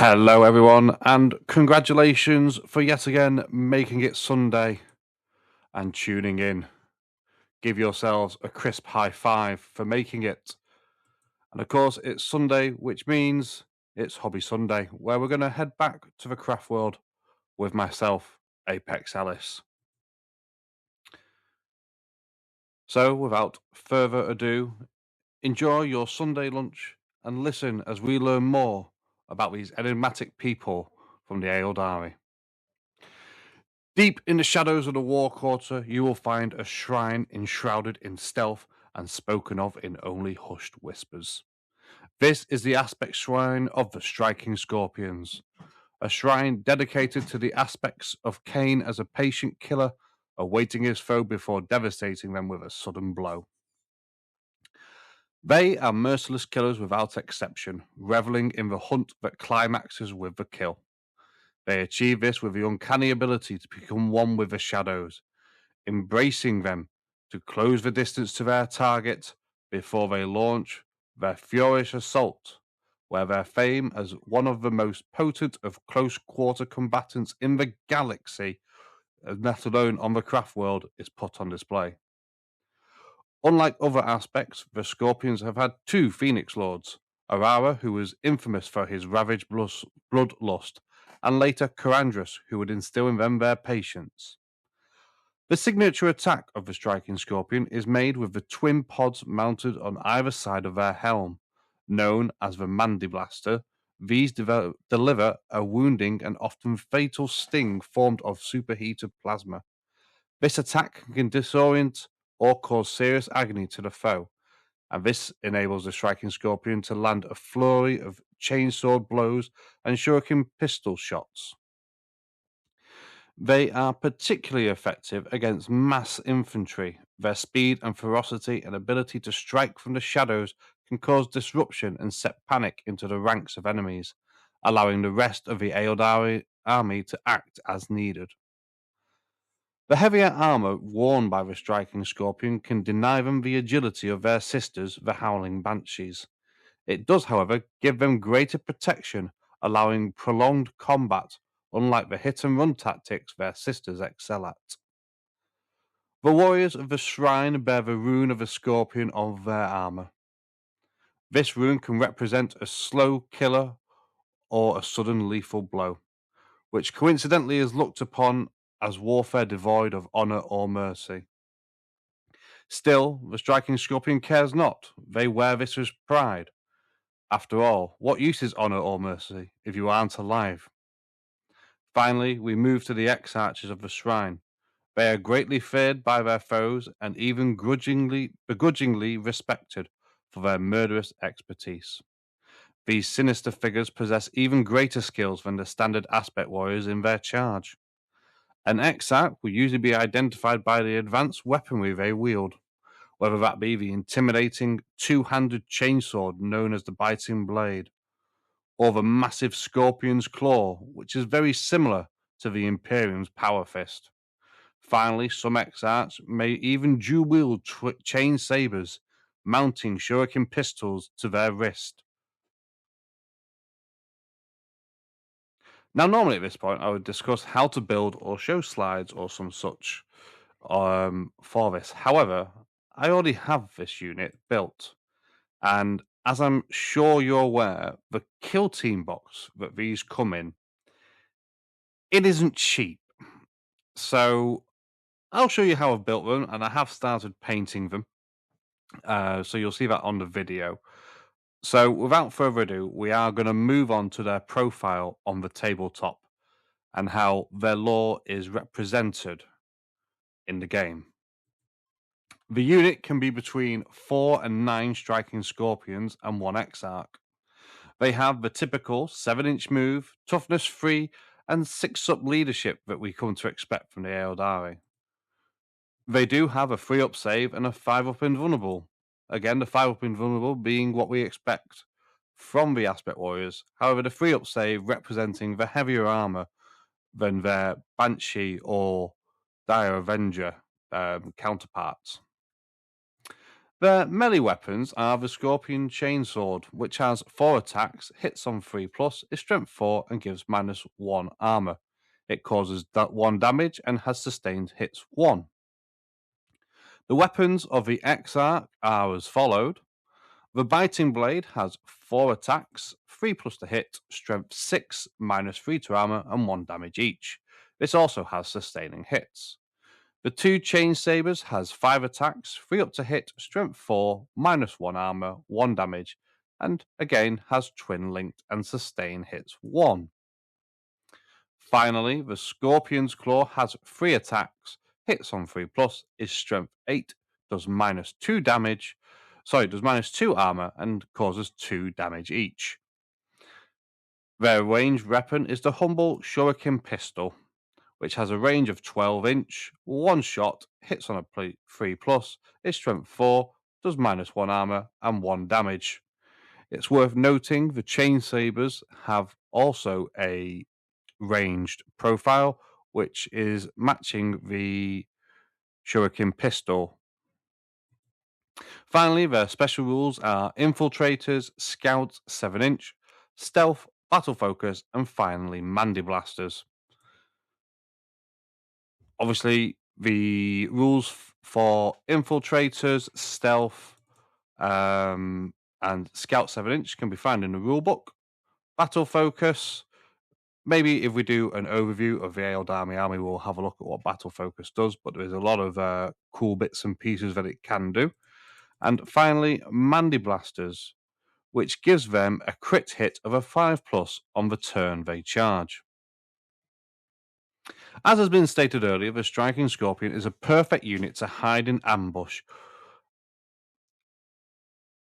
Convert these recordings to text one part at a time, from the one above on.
Hello, everyone, and congratulations for yet again making it Sunday and tuning in. Give yourselves a crisp high five for making it. And of course, it's Sunday, which means it's Hobby Sunday, where we're going to head back to the craft world with myself, Apex Ellis. So, without further ado, enjoy your Sunday lunch and listen as we learn more about these enigmatic people from the Aeldari. Deep in the shadows of the War Quarter, you will find a shrine enshrouded in stealth and spoken of in only hushed whispers. This is the aspect shrine of the Striking Scorpions, a shrine dedicated to the aspects of Cain as a patient killer, awaiting his foe before devastating them with a sudden blow. They are merciless killers without exception, reveling in the hunt that climaxes with the kill. They achieve this with the uncanny ability to become one with the shadows, embracing them to close the distance to their target before they launch their furious assault, where their fame as one of the most potent of close quarter combatants in the galaxy, let alone on the craft world, is put on display. Unlike other aspects, the Scorpions have had two Phoenix Lords, Aurora, who was infamous for his ravaged bloodlust, and later Karandras, who would instill in them their patience. The signature attack of the Striking Scorpion is made with the twin pods mounted on either side of their helm. Known as the Mandiblaster, these deliver a wounding and often fatal sting formed of superheated plasma. This attack can disorient or cause serious agony to the foe, and this enables the Striking Scorpion to land a flurry of chainsword blows and shuriken pistol shots. They are particularly effective against mass infantry. Their speed and ferocity and ability to strike from the shadows can cause disruption and set panic into the ranks of enemies, allowing the rest of the Aeldari army to act as needed. The heavier armor worn by the Striking Scorpion can deny them the agility of their sisters, the Howling Banshees. It does, however, give them greater protection, allowing prolonged combat, unlike the hit and run tactics their sisters excel at. The warriors of the shrine bear the rune of the Scorpion on their armor. This rune can represent a slow killer or a sudden lethal blow, which coincidentally is looked upon as warfare devoid of honor or mercy. Still, the Striking Scorpion cares not. They wear this with pride. After all, what use is honor or mercy if you aren't alive? Finally, we move to the ex-archers of the shrine. They are greatly feared by their foes and even begrudgingly respected for their murderous expertise. These sinister figures possess even greater skills than the standard aspect warriors in their charge. An ex-arch will usually be identified by the advanced weaponry they wield, whether that be the intimidating two-handed chainsword known as the Biting Blade, or the massive Scorpion's Claw, which is very similar to the Imperium's Power Fist. Finally, some ex-archs may even dual-wield chain sabers, mounting shuriken pistols to their wrist. Now, normally at this point, I would discuss how to build or show slides or some such for this. However, I already have this unit built, and as I'm sure you're aware, the Kill Team box that these come in, it isn't cheap. So I'll show you how I've built them, and I have started painting them. So you'll see that on the video. So without further ado, we are going to move on to their profile on the tabletop and how their lore is represented in the game. The unit can be between 4 and 9 Striking Scorpions and 1 Exarch. They have the typical 7-inch move, toughness 3, and 6-up leadership that we come to expect from the Aeldari. They do have a 3-up save and a 5-up invulnerable. Again, the 5-up invulnerable being what we expect from the Aspect Warriors. However, the 3-up save representing the heavier armor than their Banshee or Dire Avenger counterparts. Their melee weapons are the Scorpion Chainsword, which has 4 attacks, hits on 3 plus, is strength 4, and gives -1 armor. It causes 1 damage and has sustained hits 1. The weapons of the Exarch are as followed. The Biting Blade has 4 attacks, 3 plus to hit, strength 6, -3 to armor, and 1 damage each. This also has sustaining hits. The 2 Chain Sabers has 5 attacks, 3 up to hit, strength 4, -1 armor, 1 damage, and again has twin linked and sustain hits 1. Finally, the Scorpion's Claw has 3 attacks, hits on 3 plus, is strength 8, does -2 damage, does -2 armor, and causes 2 damage each. Their ranged weapon is the humble Shuriken Pistol, which has a range of 12-inch, 1 shot, hits on a 3 plus, is strength 4, does -1 armor, and 1 damage. It's worth noting the Chain Sabers have also a ranged profile, which is matching the Shuriken Pistol. Finally, their special rules are Infiltrators, Scouts 7-inch, Stealth, Battle Focus, and finally Mandy Blasters. Obviously, the rules for Infiltrators, Stealth, and Scout 7-inch can be found in the rulebook. Battle Focus, maybe if we do an overview of the Aeldari army, we'll have a look at what Battle Focus does, but there's a lot of cool bits and pieces that it can do. And finally, Mandy Blasters, which gives them a crit hit of a 5 plus on the turn they charge. As has been stated earlier, the Striking Scorpion is a perfect unit to hide in ambush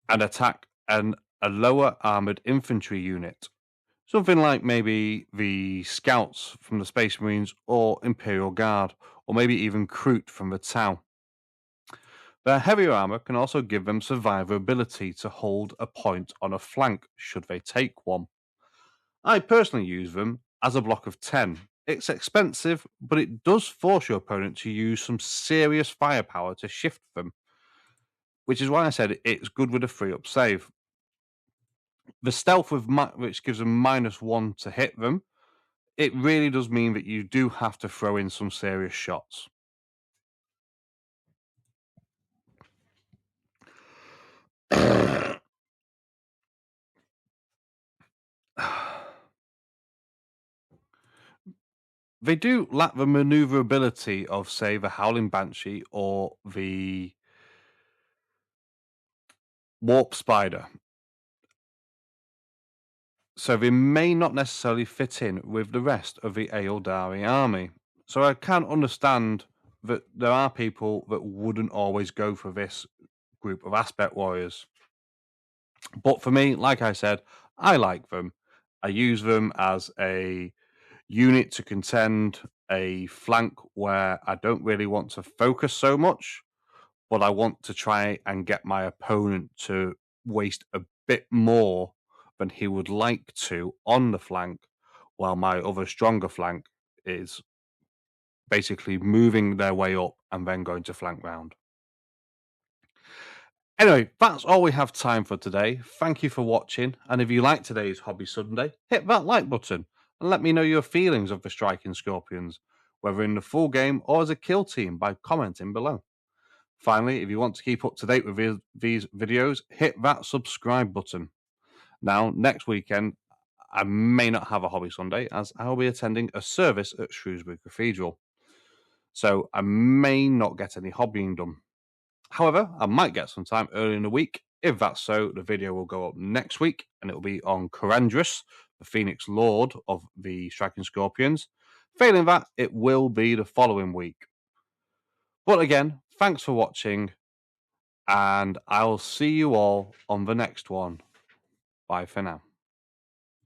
and attack a lower armored infantry unit. Something like maybe the Scouts from the Space Marines or Imperial Guard, or maybe even Kroot from the Tau. Their heavier armor can also give them survivability to hold a point on a flank should they take one. I personally use them as a block of 10. It's expensive, but it does force your opponent to use some serious firepower to shift them, which is why I said it's good with a free up save. The stealth which gives them -1 to hit them, it really does mean that you do have to throw in some serious shots. They do lack the maneuverability of, say, the Howling Banshee or the Warp Spider. So they may not necessarily fit in with the rest of the Aeldari army. So I can understand that there are people that wouldn't always go for this group of Aspect Warriors. But for me, like I said, I like them. I use them as a unit to contend a flank where I don't really want to focus so much, but I want to try and get my opponent to waste a bit more than he would like to on the flank, while my other stronger flank is basically moving their way up and then going to flank round. Anyway, that's all we have time for today. Thank you for watching, and if you like today's Hobby Sunday, hit that like button and let me know your feelings of the Striking Scorpions, whether in the full game or as a kill team, by commenting below. Finally, if you want to keep up to date with these videos, hit that subscribe button. Now, next weekend, I may not have a Hobby Sunday as I will be attending a service at Shrewsbury Cathedral. So I may not get any hobbying done. However, I might get some time early in the week. If that's so, the video will go up next week and it will be on Corandrus, the Phoenix Lord of the Striking Scorpions. Failing that, it will be the following week. But again, thanks for watching, and I'll see you all on the next one. Bye for now.